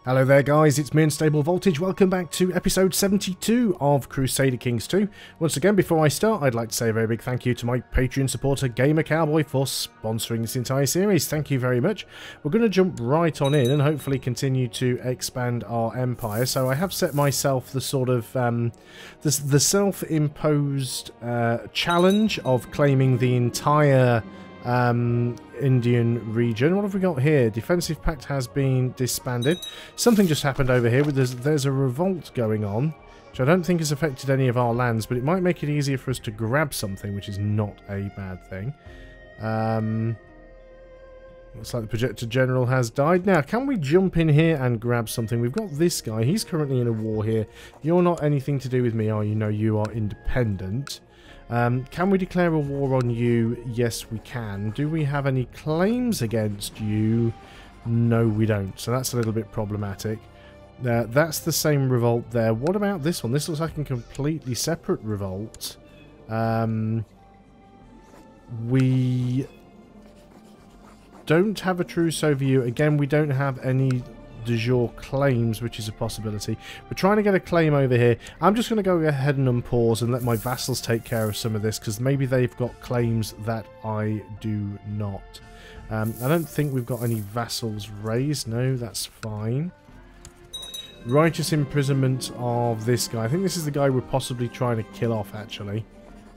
Hello there guys, it's me Unstable Voltage. Welcome back to episode 72 of Crusader Kings 2. Once again, before I start, I'd like to say a very big thank you to my Patreon supporter Gamer Cowboy for sponsoring this entire series. Thank you very much. We're going to jump right on in and hopefully continue to expand our empire. So I have set myself the sort of the self-imposed challenge of claiming the entire Indian region. What have we got here? Defensive pact has been disbanded. Something just happened over here. There's a revolt going on, which I don't think has affected any of our lands, but it might make it easier for us to grab something, which is not a bad thing. Looks like the projector general has died. Now, can we jump in here and grab something? We've got this guy. He's currently in a war here. You're not anything to do with me, are you? No, you are independent. Can we declare a war on you? Yes, we can. Do we have any claims against you? No, we don't. So that's a little bit problematic. That's the same revolt there. What about this one? This looks like a completely separate revolt. We don't have a truce over you. Again, we don't have any de jure claims, which is a possibility. We're trying to get a claim over here. I'm just going to go ahead and unpause and let my vassals take care of some of this, because maybe they've got claims that I do not. I don't think we've got any vassals raised. No, that's fine. Righteous imprisonment of this guy. I think this is the guy we're possibly trying to kill off, actually.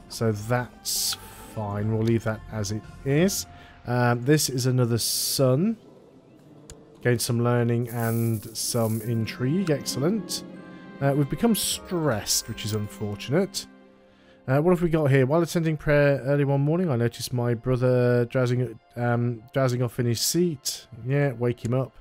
So that's fine. We'll leave that as it is. This is another son. Gained some learning and some intrigue. Excellent. We've become stressed, which is unfortunate. What have we got here? While attending prayer early one morning, I noticed my brother drowsing off in his seat. Yeah, wake him up.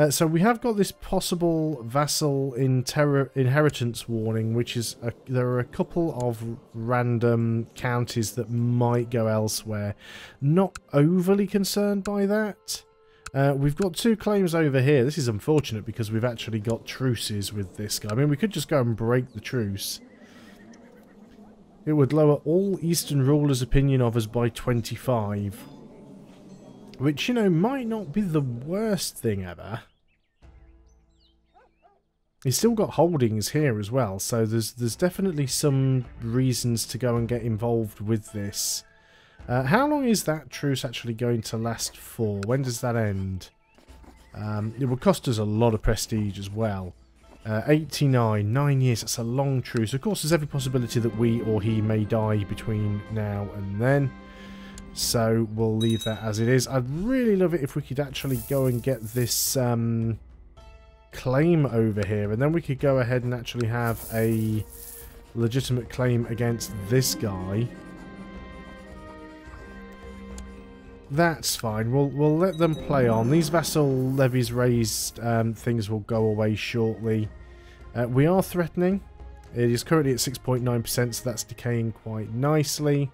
So we have got this possible vassal inheritance warning, which is there are a couple of random counties that might go elsewhere. Not overly concerned by that. We've got two claims over here. This is unfortunate because we've actually got truces with this guy. I mean, we could just go and break the truce. It would lower all Eastern rulers' opinion of us by 25. Which, you know, might not be the worst thing ever. He's still got holdings here as well, so there's definitely some reasons to go and get involved with this. How long is that truce actually going to last for? When does that end? It would cost us a lot of prestige as well. 89, 9 years, that's a long truce. Of course, there's every possibility that we or he may die between now and then. So we'll leave that as it is. I'd really love it if we could actually go and get this claim over here. And then we could go ahead and actually have a legitimate claim against this guy. That's fine. We'll let them play on. These vassal levies raised things will go away shortly. We are threatening. It is currently at 6.9%, so that's decaying quite nicely.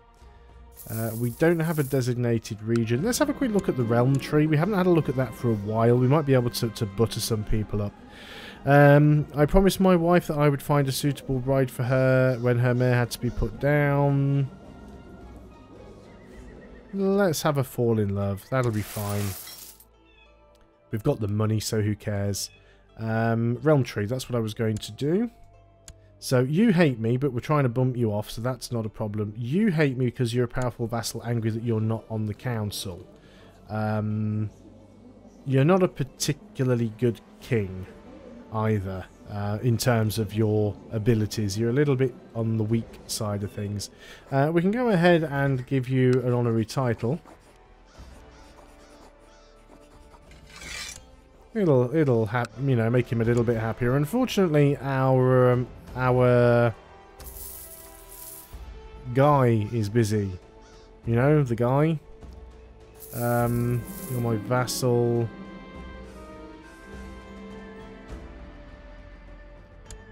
We don't have a designated region. Let's have a quick look at the realm tree. We haven't had a look at that for a while. We might be able to butter some people up. I promised my wife that I would find a suitable bride for her when her mare had to be put down. Let's have a fall in love. That'll be fine. We've got the money, so who cares? Realm tree, that's what I was going to do. So you hate me, but we're trying to bump you off, so that's not a problem. You hate me because you're a powerful vassal, angry that you're not on the council. You're not a particularly good king either. In terms of your abilities, you're a little bit on the weak side of things. We can go ahead and give you an honorary title. It'll you know, make him a little bit happier. Unfortunately, our guy is busy. You know, the guy. You're my vassal.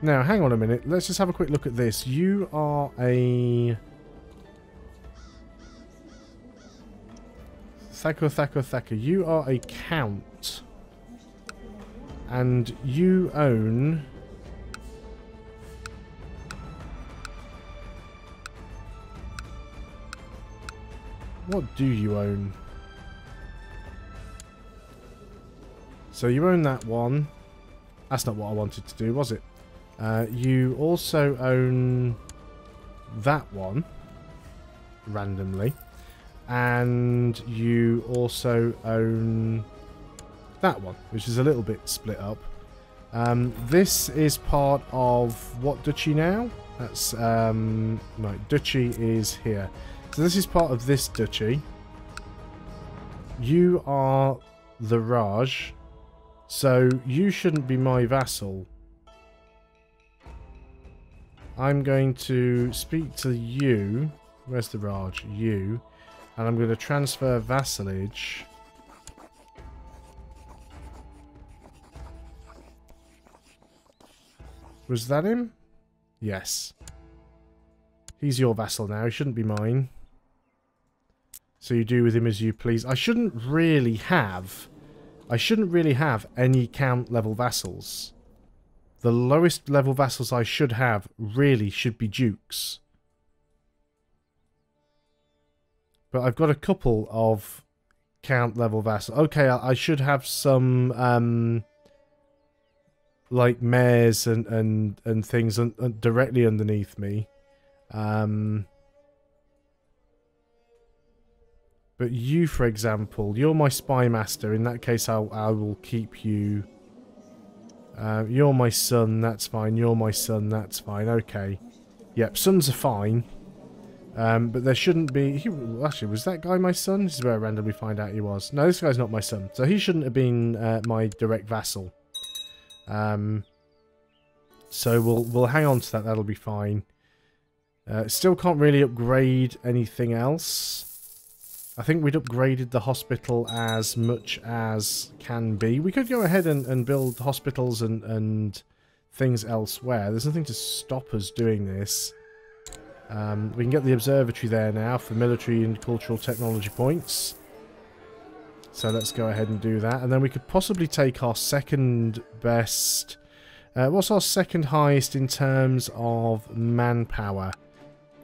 Now, hang on a minute. Let's just have a quick look at this. You are a... Thaka. You are a count. And you own... What do you own? So you own that one. That's not what I wanted to do, was it? You also own that one randomly, and you also own that one, which is a little bit split up. This is part of what duchy now? That's right, duchy is here. So this is part of this duchy. You are the Raj, so you shouldn't be my vassal. I'm going to speak to you. Where's the Raj? You. And I'm going to transfer vassalage. Was that him? Yes. He's your vassal now. He shouldn't be mine. So you do with him as you please. I shouldn't really have any count level vassals. The lowest level vassals I should have really should be dukes. But I've got a couple of count level vassals. Okay, I should have some like mayors and things directly underneath me. But you, for example, you're my spy master. In that case, I will keep you. You're my son, that's fine. You're my son, that's fine. Okay. Yep, sons are fine. But there shouldn't be... actually, was that guy my son? This is where I randomly find out he was. No, this guy's not my son. So he shouldn't have been my direct vassal. So we'll hang on to that. That'll be fine. Still can't really upgrade anything else. I think we'd upgraded the hospital as much as can be. We could go ahead and build hospitals and things elsewhere. There's nothing to stop us doing this. We can get the observatory there now for military and cultural technology points. So let's go ahead and do that. And then we could possibly take our second best... what's our second highest in terms of manpower?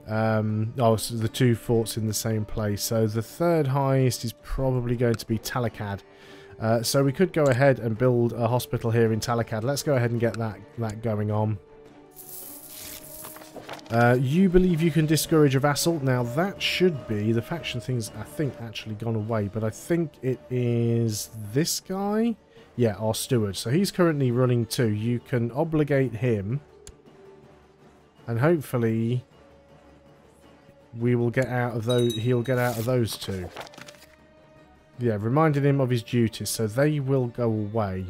Oh, so the two forts in the same place. So the third highest is probably going to be Talakad. So we could go ahead and build a hospital here in Talakad. Let's go ahead and get that going on. You believe you can discourage a vassal. Now that should be the faction thing's, I think, actually gone away. But I think it is this guy. Yeah, our steward. So he's currently running too. You can obligate him, and hopefully we will get out of those. He'll get out of those two. Yeah, reminded him of his duties, so they will go away.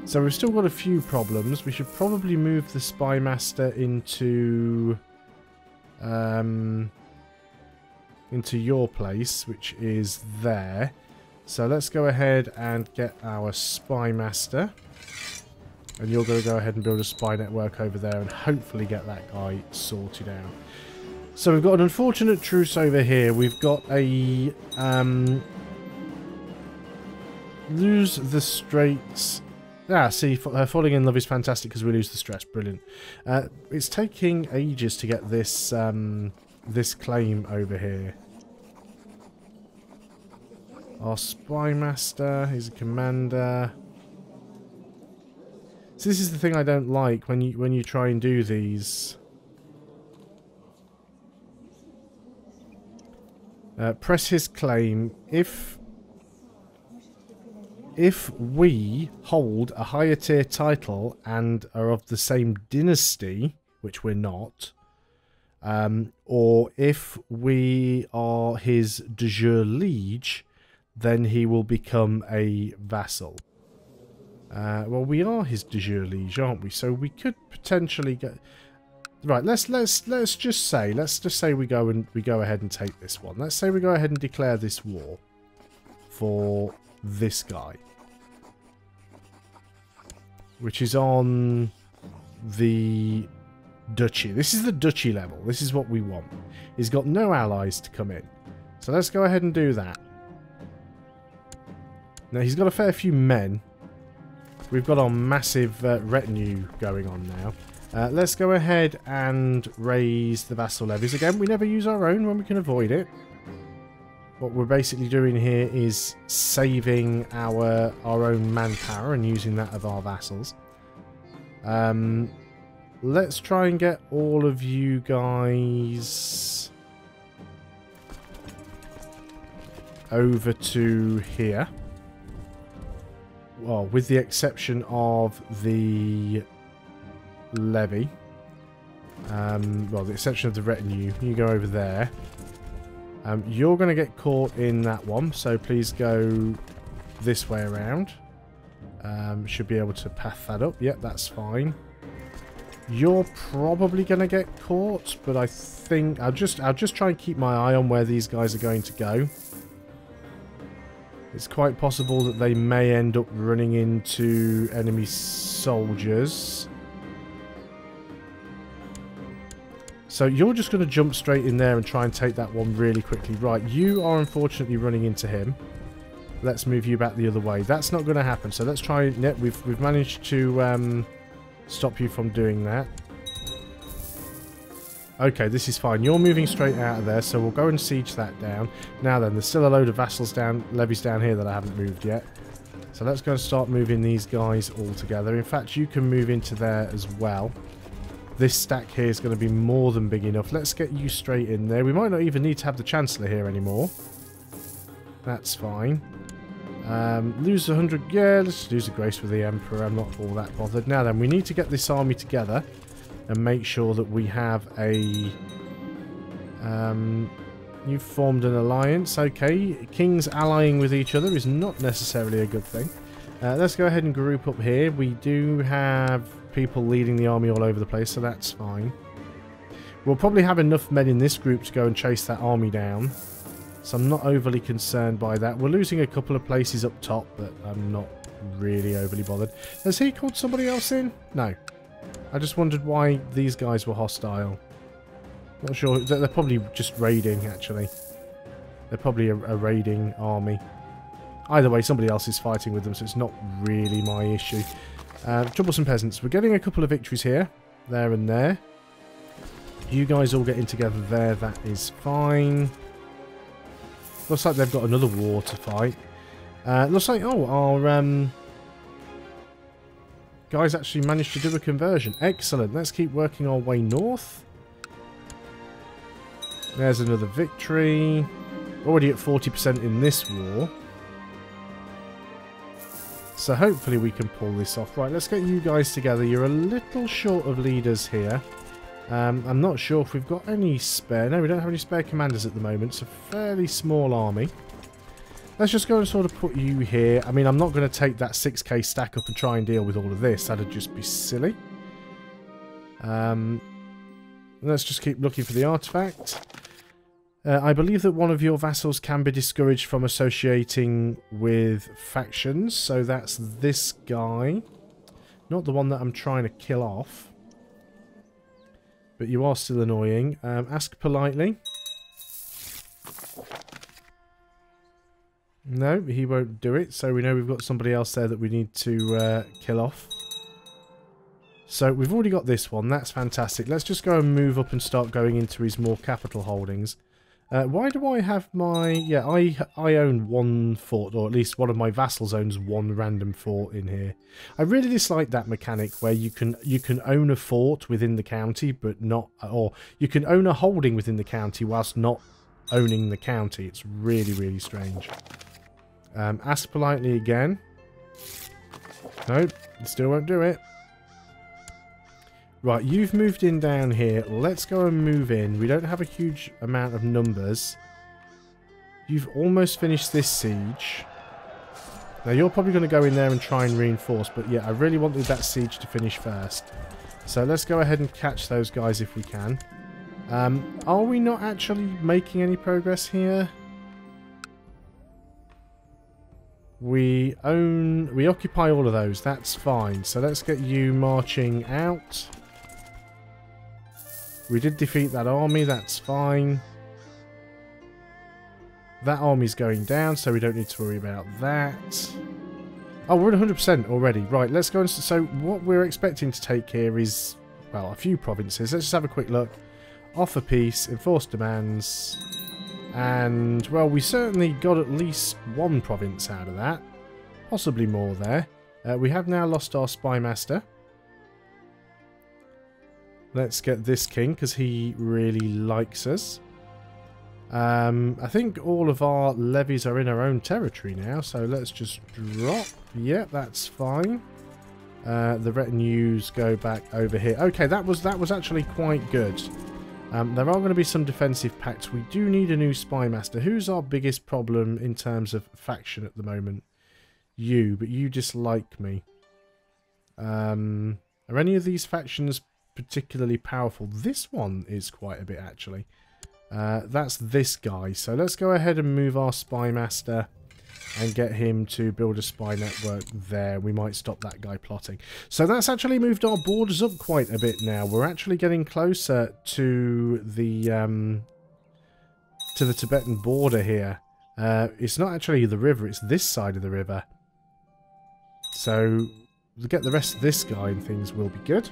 So we've still got a few problems. We should probably move the spy master into your place, which is there. So let's go ahead and get our spy master. And you're going to go ahead and build a spy network over there and hopefully get that guy sorted out. So we've got an unfortunate truce over here. We've got a lose the straits. Ah, see, falling in love is fantastic because we lose the stress. Brilliant. It's taking ages to get this this claim over here. Our spy master, he's a commander. So this is the thing I don't like when you try and do these. Press his claim. If we hold a higher tier title and are of the same dynasty, which we're not, or if we are his de jure liege, then he will become a vassal. Well, we are his de jure liege, aren't we? So we could potentially get. Right, let's just say we go ahead and take this one. Let's say we go ahead and declare this war for this guy, which is on the duchy. This is the duchy level. This is what we want. He's got no allies to come in, so let's go ahead and do that. Now he's got a fair few men. We've got our massive retinue going on now. Let's go ahead and raise the vassal levies again. We never use our own when we can avoid it. what we're basically doing here is saving our own manpower and using that of our vassals. Let's try and get all of you guys over to here. Well, with the exception of the levy. Well, the exception of the retinue. You go over there. You're going to get caught in that one, so please go this way around. Should be able to path that up. Yep, that's fine. You're probably going to get caught, but I think I'll just try and keep my eye on where these guys are going to go. It's quite possible that they may end up running into enemy soldiers. So you're just going to jump straight in there and try and take that one really quickly. Right, you are unfortunately running into him. Let's move you back the other way. That's not going to happen. So let's try. Yeah, we've managed to stop you from doing that. Okay, this is fine. You're moving straight out of there, so we'll go and siege that down. Now then, there's still a load of vassals levies down here that I haven't moved yet. So let's go and start moving these guys all together. In fact, you can move into there as well. This stack here is going to be more than big enough. Let's get you straight in there. We might not even need to have the Chancellor here anymore. That's fine. Lose 100. Yeah, let's lose a grace with the Emperor. I'm not all that bothered. Now then, we need to get this army together and make sure that we have a... you've formed an alliance. Okay, kings allying with each other is not necessarily a good thing. Let's go ahead and group up here. We do have people leading the army all over the place, so that's fine. We'll probably have enough men in this group to go and chase that army down. So I'm not overly concerned by that. We're losing a couple of places up top, but I'm not really overly bothered. Has he called somebody else in? No. I just wondered why these guys were hostile. Not sure. They're probably just raiding, actually. They're probably a raiding army. Either way, somebody else is fighting with them, so it's not really my issue. Troublesome peasants. We're getting a couple of victories here. There and there. You guys all getting together there. That is fine. Looks like they've got another war to fight. Looks like, oh, our guys actually managed to do a conversion. Excellent. Let's keep working our way north. There's another victory. Already at 40% in this war. So hopefully we can pull this off. Right, let's get you guys together. You're a little short of leaders here. I'm not sure if we've got any spare. No, we don't have any spare commanders at the moment. It's a fairly small army. Let's just go and sort of put you here. I mean, I'm not going to take that 6k stack up and try and deal with all of this. That'd just be silly. Let's just keep looking for the artifact. I believe that one of your vassals can be discouraged from associating with factions. So that's this guy. Not the one that I'm trying to kill off. But you are still annoying. Ask politely. No, he won't do it. So we know we've got somebody else there that we need to kill off. So we've already got this one. That's fantastic. Let's just go and move up and start going into his more capital holdings. Why do I have my... Yeah, I own one fort, or at least one of my vassals owns one random fort in here. I really dislike that mechanic where you can own a fort within the county, but not... Or you can own a holding within the county whilst not owning the county. It's really, really strange. Ask politely again. Nope, still won't do it. Right, you've moved in down here. Let's go and move in. We don't have a huge amount of numbers. You've almost finished this siege. Now, you're probably going to go in there and try and reinforce. But yeah, I really wanted that siege to finish first. So let's go ahead and catch those guys if we can. Are we not actually making any progress here? We occupy all of those. That's fine. So let's get you marching out. We did defeat that army, that's fine. That army's going down, so we don't need to worry about that. Oh, we're at 100% already. Right, let's go. So what we're expecting to take here is, well, a few provinces. Let's just have a quick look. Offer peace, enforce demands, And, well, we certainly got at least one province out of that. Possibly more there. We have now lost our spy master. Let's get this king, because he really likes us. I think all of our levies are in our own territory now, so let's just drop. Yep, that's fine. The retinues go back over here. Okay, that was actually quite good. There are going to be some defensive pacts. We do need a new spy master. Who's our biggest problem in terms of faction at the moment? You, but you dislike me. Are any of these factions particularly powerful? This one is quite a bit, actually. That's this guy. So let's go ahead and move our spy master and get him to build a spy network there. We might stop that guy plotting. So that's actually moved our borders up quite a bit now. We're actually getting closer to the Tibetan border here. It's not actually the river, it's this side of the river. So to get the rest of this guy and things will be good.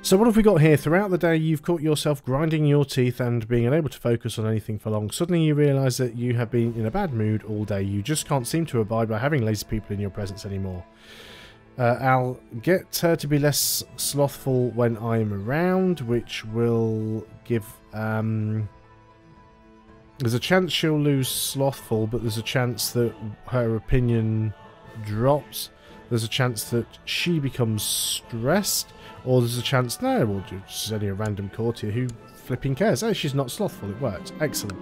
So what have we got here? Throughout the day you've caught yourself grinding your teeth and being unable to focus on anything for long. Suddenly you realise that you have been in a bad mood all day. You just can't seem to abide by having lazy people in your presence anymore. I'll get her to be less slothful when I'm around, which will give... there's a chance she'll lose slothful, but there's a chance that her opinion drops. There's a chance that she becomes stressed. Or there's a chance, no, well, she's only a random courtier who flipping cares. Oh, she's not slothful, it worked. Excellent.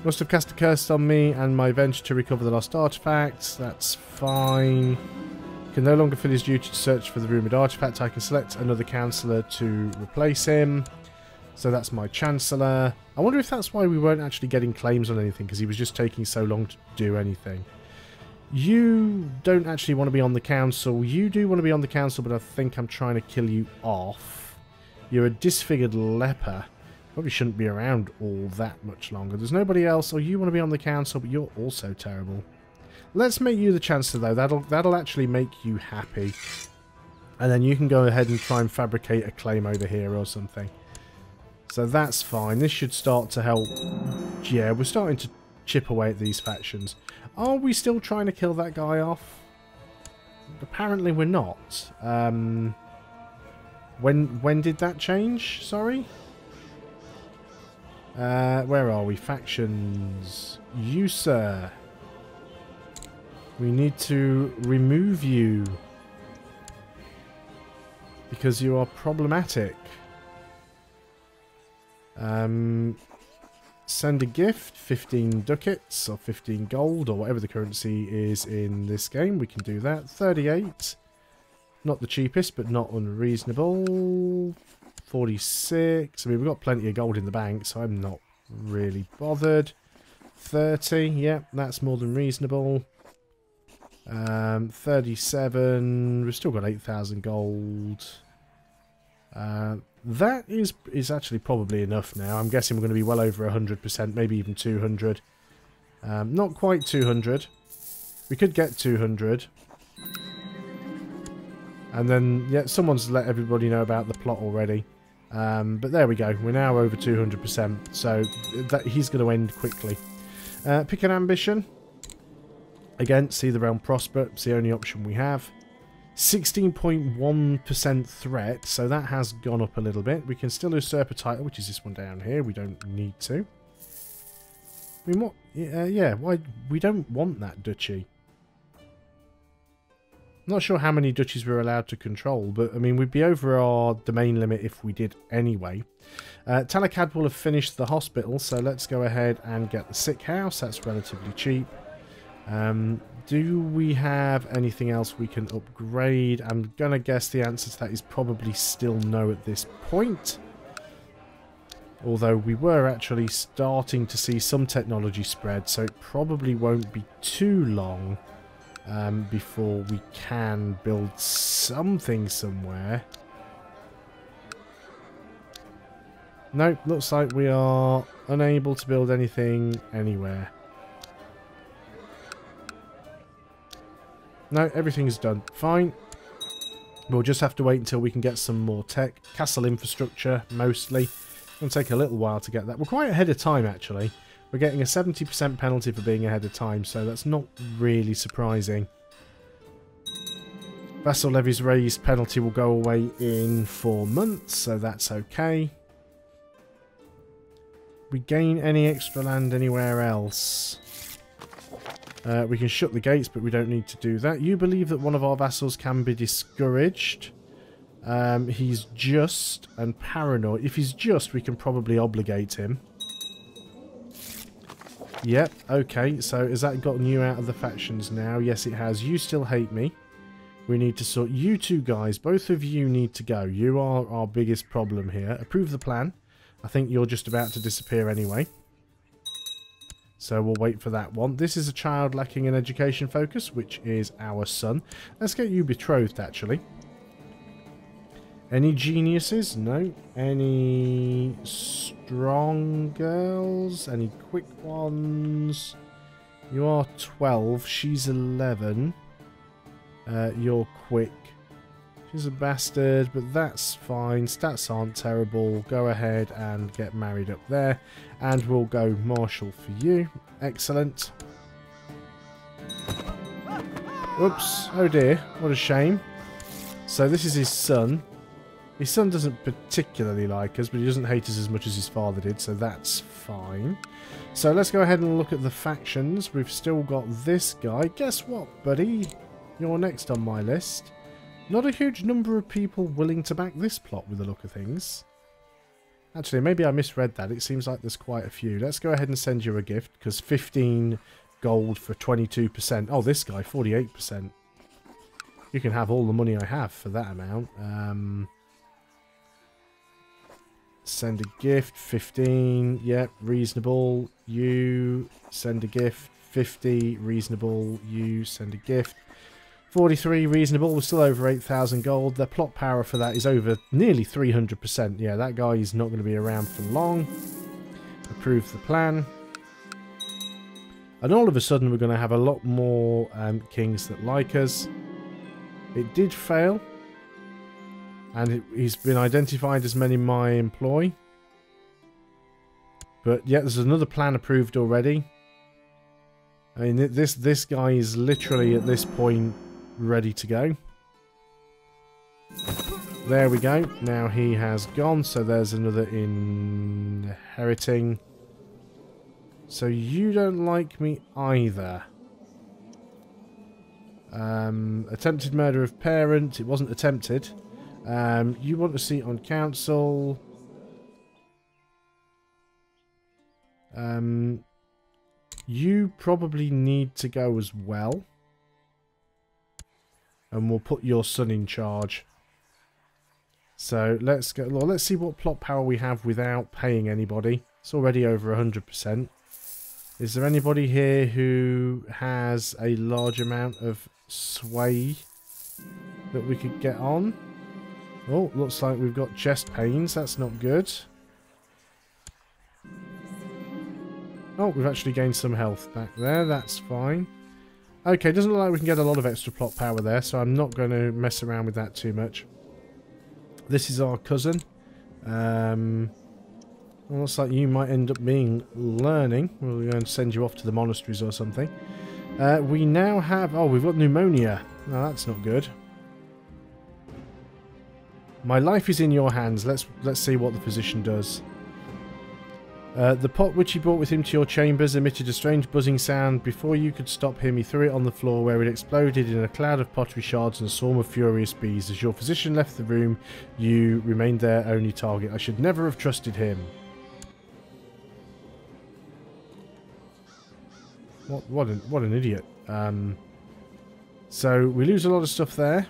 Must have cast a curse on me and my venture to recover the lost artifacts. That's fine. Can no longer fill his duty to search for the rumoured artifact. I can select another councillor to replace him. So that's my chancellor. I wonder if that's why we weren't actually getting claims on anything, because he was just taking so long to do anything. You don't actually want to be on the council. You do want to be on the council, but I think I'm trying to kill you off. You're a disfigured leper. Probably shouldn't be around all that much longer. There's nobody else. Or you want to be on the council, but you're also terrible. Let's make you the chancellor, though. That'll actually make you happy. And then you can go ahead and try and fabricate a claim over here or something. So that's fine. This should start to help. Yeah, we're starting to chip away at these factions. Are we still trying to kill that guy off? Apparently we're not. When did that change? Sorry? Where are we? Factions. You, sir. We need to remove you. Because you are problematic. Send a gift, 15 ducats or 15 gold or whatever the currency is in this game. We can do that. 38. Not the cheapest, but not unreasonable. 46. I mean, we've got plenty of gold in the bank, so I'm not really bothered. 30. Yep, that's more than reasonable. 37. We've still got 8,000 gold. That is actually probably enough now. I'm guessing we're going to be well over 100%, maybe even 200. Not quite 200. We could get 200. And then, yeah, someone's let everybody know about the plot already. But there we go. We're now over 200%. So he's going to end quickly. Pick an ambition. Again, see the realm prosper. It's the only option we have. 16.1% threat, so that has gone up a little bit. We can still usurp a title, which is this one down here. We don't need to. I mean, what? Yeah, why? We don't want that duchy. Not sure how many duchies we're allowed to control, but I mean, we'd be over our domain limit if we did anyway. Talakad will have finished the hospital, so let's go ahead and get the sick house. That's relatively cheap. Do we have anything else we can upgrade? I'm going to guess the answer to that is probably still no at this point. Although we were actually starting to see some technology spread, so it probably won't be too long before we can build something somewhere. Nope, looks like we are unable to build anything anywhere. No, everything's done. Fine. We'll just have to wait until we can get some more tech. Castle infrastructure, mostly. It'll take a little while to get that. We're quite ahead of time, actually. We're getting a 70% penalty for being ahead of time, so that's not really surprising. Vassal levies raised penalty will go away in 4 months, so that's okay. We gain any extra land anywhere else? We can shut the gates, but we don't need to do that. You believe that one of our vassals can be discouraged. He's just and paranoid. If he's just, we can probably obligate him. Yep, okay. So has that gotten you out of the factions now? Yes, it has. You still hate me. We need to sort... You two guys, both of you need to go. You are our biggest problem here. Approve the plan. I think you're just about to disappear anyway. So we'll wait for that one. This is a child lacking in education focus, which is our son. Let's get you betrothed, actually. Any geniuses? No. Any strong girls? Any quick ones? You are 12. She's 11. You're quick. She's a bastard, but that's fine. Stats aren't terrible. Go ahead and get married up there. And we'll go marshal for you. Excellent. Oops. Oh dear. What a shame. So this is his son. His son doesn't particularly like us, but he doesn't hate us as much as his father did, so that's fine. So let's go ahead and look at the factions. We've still got this guy. Guess what, buddy? You're next on my list. Not a huge number of people willing to back this plot with the look of things. Actually, maybe I misread that. It seems like there's quite a few. Let's go ahead and send you a gift, because 15 gold for 22%. Oh, this guy, 48%. You can have all the money I have for that amount. Send a gift, 15. Yep, reasonable. You send a gift, 50. Reasonable. You send a gift. 43, reasonable. We're still over 8,000 gold. Their plot power for that is over nearly 300%. Yeah, that guy is not going to be around for long. Approve the plan. And all of a sudden, we're going to have a lot more kings that like us. It did fail. And he's been identified as men in my employ. But yeah, there's another plan approved already. I mean, this guy is literally at this point ready to go. There we go. Now he has gone, so there's another inheriting. So you don't like me either. Attempted murder of parent. It wasn't attempted. You want a seat on council. You probably need to go as well. And we'll put your son in charge. So let's go. Well, let's see what plot power we have without paying anybody. It's already over 100%. Is there anybody here who has a large amount of sway that we could get on? Oh, looks like we've got chest pains. That's not good. Oh, we've actually gained some health back there. That's fine. Okay, doesn't look like we can get a lot of extra plot power there, so I'm not going to mess around with that too much. This is our cousin. Looks like you might end up being learning. We're going to send you off to the monasteries or something. We now have... Oh, we've got pneumonia. No, that's not good. My life is in your hands. Let's see what the physician does. The pot which he brought with him to your chambers emitted a strange buzzing sound. Before you could stop him, he threw it on the floor, where it exploded in a cloud of pottery shards and a swarm of furious bees. As your physician left the room, you remained their only target. I should never have trusted him. What an idiot. So we lose a lot of stuff there.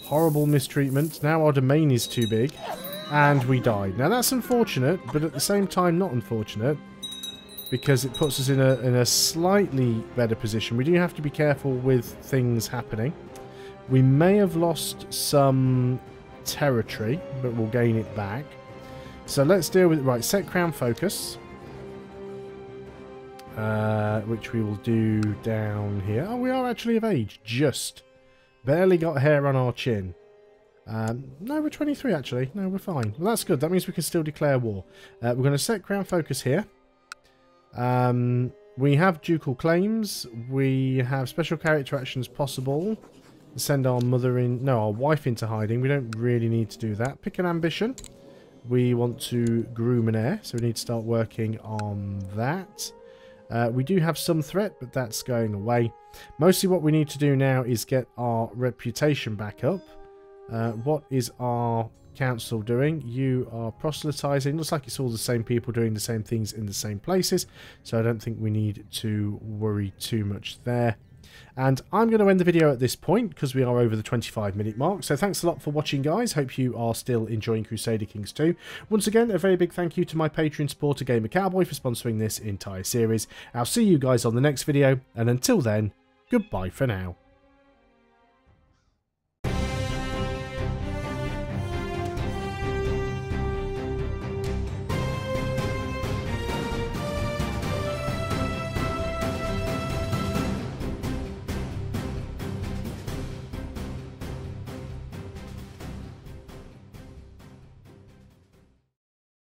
Horrible mistreatment. Now our domain is too big. And we died. Now that's unfortunate, but at the same time not unfortunate, because it puts us in a slightly better position. We do have to be careful with things happening. We may have lost some territory, but we'll gain it back. So let's deal with... Right, set crown focus. Which we will do down here. Oh, we are actually of age. Just. Barely got hair on our chin. No, we're 23 actually. No, we're fine. Well, that's good. That means we can still declare war. We're going to set crown focus here. We have ducal claims. We have special character actions possible. Send our mother in... No, our wife into hiding. We don't really need to do that. Pick an ambition. We want to groom an heir, so we need to start working on that. We do have some threat, but that's going away. Mostly what we need to do now is get our reputation back up. What is our council doing? You are proselytizing. Looks like it's all the same people doing the same things in the same places, so I don't think we need to worry too much there. And I'm going to end the video at this point because we are over the 25-minute mark. So thanks a lot for watching, guys. Hope you are still enjoying Crusader Kings 2. Once again, a very big thank you to my Patreon supporter Gamer Cowboy for sponsoring this entire series. I'll see you guys on the next video, and until then, goodbye for now.